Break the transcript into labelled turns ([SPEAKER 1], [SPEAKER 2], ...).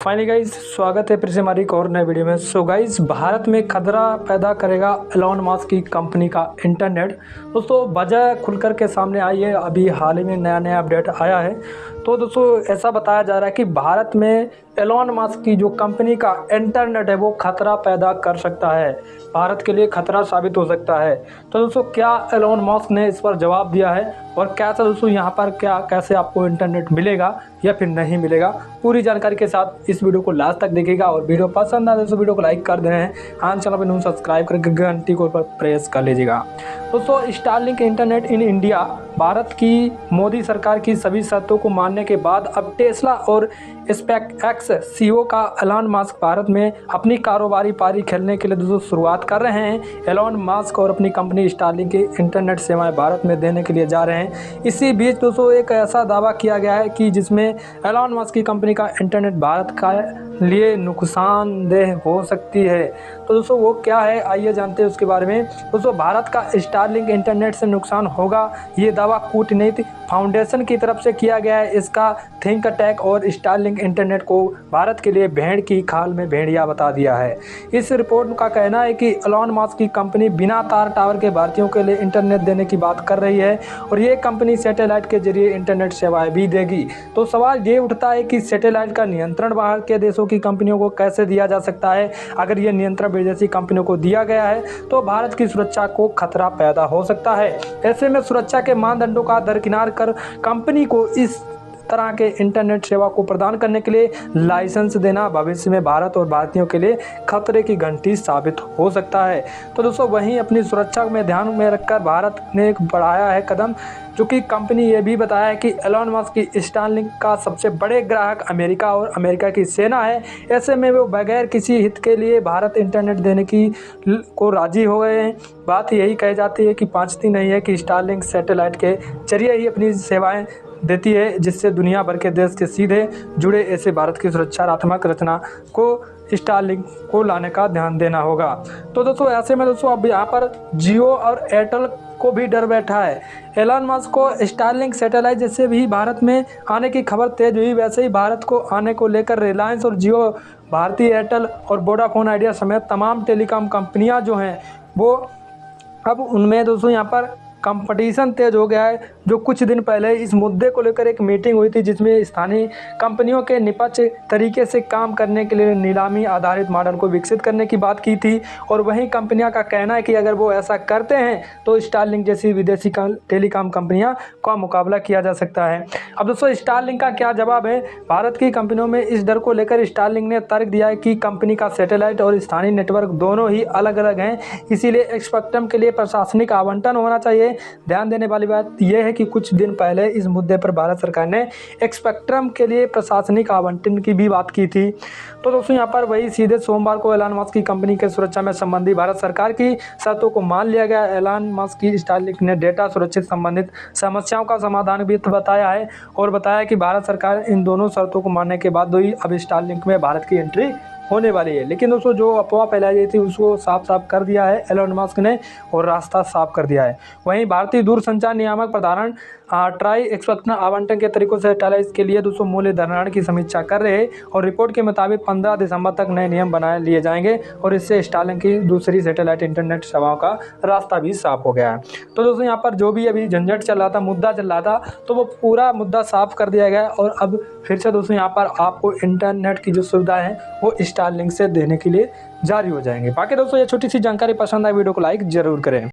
[SPEAKER 1] Finally guys स्वागत है फिर से हमारी एक और नए वीडियो में। सो गाइज भारत में खतरा पैदा करेगा एलोन मस्क की कंपनी का इंटरनेट। दोस्तों वजह खुलकर के सामने आई है, अभी हाल ही में नया अपडेट आया है। तो दोस्तों ऐसा बताया जा रहा है कि भारत में एलोन मस्क की जो कंपनी का इंटरनेट है वो खतरा पैदा कर सकता है, भारत के लिए खतरा साबित हो सकता है। तो दोस्तों क्या एलोन मस्क ने इस पर जवाब दिया है और कैसा दोस्तों यहाँ पर कैसे आपको इंटरनेट मिलेगा या फिर नहीं मिलेगा, पूरी जानकारी के साथ इस वीडियो को लास्ट तक देखिएगा। और वीडियो पसंद आए तो वीडियो को लाइक कर देना है, आन चैनल पर न्यू सब्सक्राइब करके घंटी को ऊपर प्रेस कर लीजिएगा। दोस्तों Starlink internet in India Bharat की मोदी सरकार की सभी शर्तों को मानने के बाद अब टेस्ला और स्पेसएक्स सीईओ का एलोन मस्क भारत में अपनी कारोबारी पारी खेलने के लिए दोस्तों शुरुआत कर रहे हैं। एलोन मस्क और अपनी कंपनी स्टारलिंक की इंटरनेट सेवाएं भारत में देने के लिए जा रहे हैं। इसी बीच दोस्तों एक ऐसा दावा किया गया है कि जिसमें एलोन मस्क की कंपनी का इंटरनेट भारत का लिए नुकसानदेह हो सकती है। तो दोस्तों वो क्या है आइए जानते हैं उसके बारे में। दोस्तों भारत का स्टारलिंक इंटरनेट से नुकसान होगा, ये दावा कूटनीति फाउंडेशन की तरफ से किया गया है। इसका थिंक टैंक और स्टारलिंक इंटरनेट को भारत के लिए भेड़ की खाल में भेड़िया बता दिया है। इस रिपोर्ट का कहना है कि एलोन मस्क की कंपनी बिना तार टावर के भारतीयों के लिए इंटरनेट देने की बात कर रही है और ये कंपनी सैटेलाइट के जरिए इंटरनेट सेवाएं भी देगी। तो सवाल ये उठता है कि सैटेलाइट का नियंत्रण बाहर के देशों की कंपनियों को कैसे दिया जा सकता है। अगर ये नियंत्रण विदेशी कंपनियों को दिया गया है तो भारत की सुरक्षा को खतरा पैदा हो सकता है। ऐसे में सुरक्षा के मानदंडों का दरकिनार कर कंपनी को इस तरह के इंटरनेट सेवा को प्रदान करने के लिए लाइसेंस देना भविष्य में भारत और भारतीयों के लिए खतरे की घंटी साबित हो सकता है। तो दोस्तों वहीं अपनी सुरक्षा में ध्यान में रखकर भारत ने एक बढ़ाया है कदम, जो कि कंपनी ये भी बताया है कि एलोन मस्क की स्टारलिंक का सबसे बड़े ग्राहक अमेरिका और अमेरिका की सेना है। ऐसे में वो बगैर किसी हित के लिए भारत इंटरनेट देने को राजी हो गए हैं। बात यही कही जाती है कि 5 दिन नहीं है कि स्टारलिंक सैटेलाइट के जरिए ही अपनी सेवाएं देती है, जिससे दुनिया भर के देश के सीधे जुड़े ऐसे भारत की सुरक्षात्मक रचना को स्टारलिंक को लाने का ध्यान देना होगा। तो दोस्तों ऐसे में दोस्तों अब यहाँ पर जियो और एयरटेल को भी डर बैठा है। एलोन मस्क को स्टारलिंक सैटेलाइट जैसे भी भारत में आने की खबर तेज हुई, वैसे ही भारत को आने को लेकर रिलायंस और जियो, भारती एयरटेल और वोडाफोन आइडिया समेत तमाम टेलीकॉम कंपनियां जो हैं वो अब उनमें दोस्तों यहाँ पर कंपटीशन तेज हो गया है। जो कुछ दिन पहले इस मुद्दे को लेकर एक मीटिंग हुई थी जिसमें स्थानीय कंपनियों के निष्पक्ष तरीके से काम करने के लिए नीलामी आधारित मॉडल को विकसित करने की बात की थी। और वहीं कंपनियां का कहना है कि अगर वो ऐसा करते हैं तो स्टारलिंक जैसी विदेशी टेलीकॉम कंपनियां का मुकाबला किया जा सकता है। अब दोस्तों स्टारलिंक का क्या जवाब है। भारत की कंपनियों में इस डर को लेकर स्टारलिंक ने तर्क दिया है कि कंपनी का सैटेलाइट और स्थानीय नेटवर्क दोनों ही अलग अलग हैं, इसीलिए स्पेक्ट्रम के लिए प्रशासनिक आवंटन होना चाहिए। ध्यान देने वाली बात यह है कि कुछ दिन पहले इस मुद्दे पर भारत सरकार ने स्पेक्ट्रम के लिए प्रशासनिक आवंटन की भी बात की थी। तो दोस्तों यहाँ पर वही सीधे सोमवार को एलोन मस्क की कंपनी के सुरक्षा में संबंधी भारत सरकार की शर्तों को मान लिया गया। एलोन मस्क की स्टारलिंक ने डेटा सुरक्षित संबंधित समस्याओं का समाधान भी बताया है और बताया कि भारत सरकार इन दोनों शर्तों को मानने के बाद ही अब स्टारलिंक में भारत की एंट्री होने वाली है। लेकिन दोस्तों जो अफवाह फैलाई गई थी उसको साफ कर दिया है एलोन मस्क ने और रास्ता साफ कर दिया है। वहीं भारतीय दूरसंचार नियामक प्राधिकरण ट्राई स्पेक्ट्रम आवंटन के तरीकों से सैटेलाइट के लिए दोस्तों मूल्य निर्धारण की समीक्षा कर रहे हैं और रिपोर्ट के मुताबिक 15 दिसंबर तक नए नियम बनाए लिए जाएंगे और इससे स्टारलिंक की दूसरी सैटेलाइट इंटरनेट सेवाओं का रास्ता भी साफ हो गया है। तो दोस्तों यहाँ पर जो भी अभी झंझट चल रहा था, मुद्दा चल रहा था, तो वो पूरा मुद्दा साफ कर दिया गया और अब फिर से दोस्तों यहाँ पर आपको इंटरनेट की जो सुविधा है वो स्टारलिंक से देने के लिए जारी हो जाएंगे। बाकी दोस्तों ये छोटी सी जानकारी पसंद आए वीडियो को लाइक जरूर करें।